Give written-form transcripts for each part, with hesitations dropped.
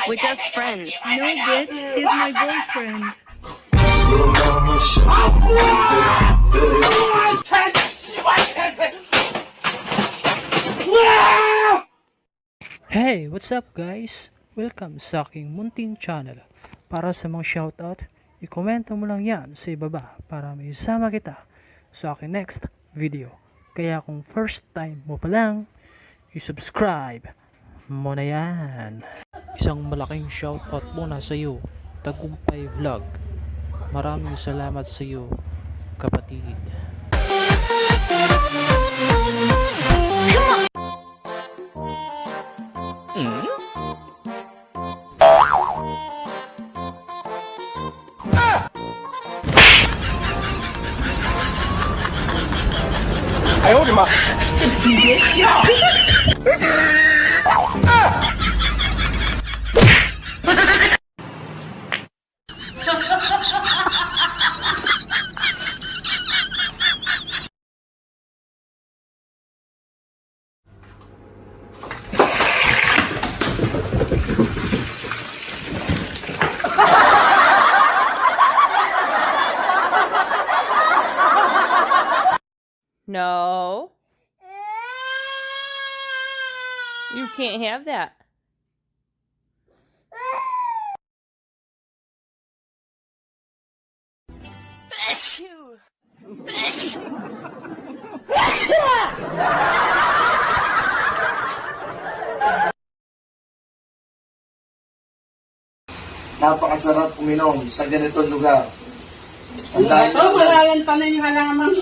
We're just friends. No, bitch. He's my boyfriend. Hey, what's up guys? Welcome sa aking munting channel. Para sa mga shoutout, i-komento mo lang yan sa ibaba para may isama kita sa aking next video. Kaya kung first time mo pa lang, i-subscribe mo na yan. Isang malaking shoutout muna sa iyo, Tagumpay Vlog. Maraming salamat sa iyo, kapatid. No. You can't have that. Napakasarap uminom sa ganitong lugar. Ang dahil Ito, malayan pa na yung halaman.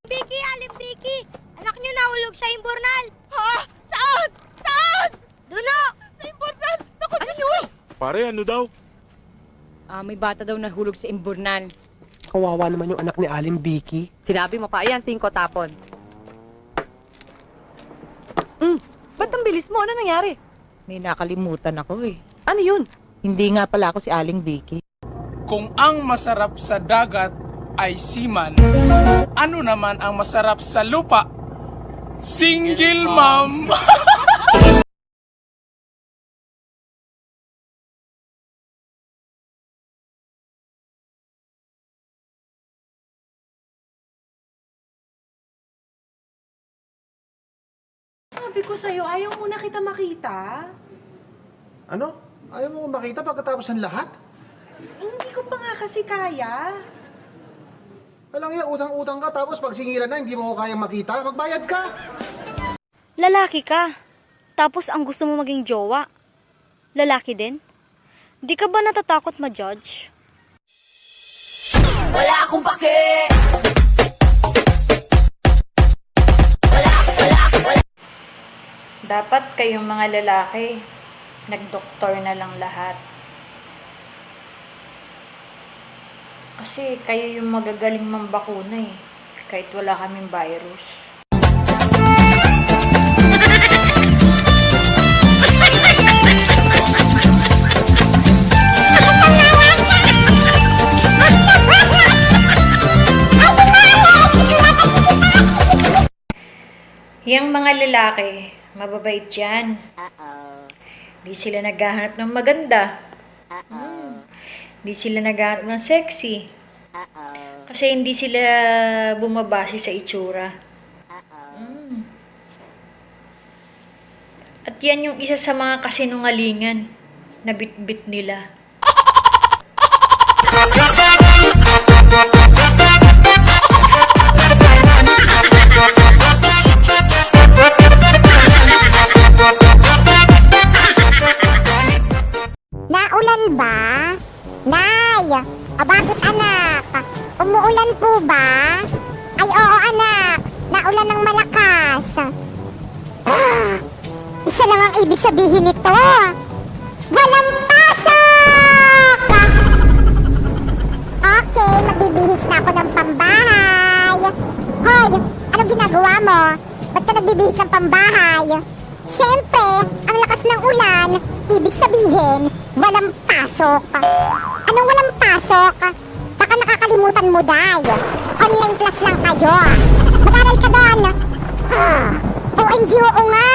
Vicky, Aling Vicky! Anak niyo nahulog sa imburnal! Ha? Saan? Saan? Duno! Sa imburnal! Naku, Duno! Pare, ano daw? May bata daw nahulog sa imburnal. Kawawa naman yung anak ni Aling Vicky. Sinabi mo pa, ayan, 5 tapon. Ba't ang bilis mo? Ano nangyari? May nakalimutan ako eh. Ano yun? Hindi nga pala ako si Aling Vicky. Kung ang masarap sa dagat ay seaman, ano naman ang masarap sa lupa? Single mom! Sabi ko sa'yo, ayaw mo na kita makita. Ano? Ayaw mo makita pagkatapos ng lahat? Hindi ko pa nga kasi kaya. Alam nga, utang-utang ka tapos pag singilan na hindi mo ko kayang makita, magbayad ka! Lalaki ka. Tapos ang gusto mo maging jowa. Lalaki din? Di ka ba natatakot ma-judge? Wala akong pake! Dapat kayong mga lalaki, nagdoktor na lang lahat. Kasi kayo yung magagaling mambakuna eh, kahit wala kaming virus. Yang mga lalaki, mababait yan. Di sila naghahanap ng maganda. Di sila naghahanap ng sexy. Kasi hindi sila bumabase sa itsura. At yan yung isa sa mga kasinungalingan na bit-bit nila. Naulan ba? Nay! Bakit anak? Umuulan po ba? Ay oo anak, naulan ng malakas. Isa lang ang ibig sabihin nito. Walang pasok! Okay, magbibihis na ako ng pambahay. Hoy, ano ginagawa mo? Ba't ka nagbibihis ng pambahay? Siyempre, ang lakas ng ulan, ibig sabihin, walang pasok. Anong walang pasok? Baka nakakalimutan mo, Day. Online class lang kayo. Mag-aral ka doon. OMG, oo nga.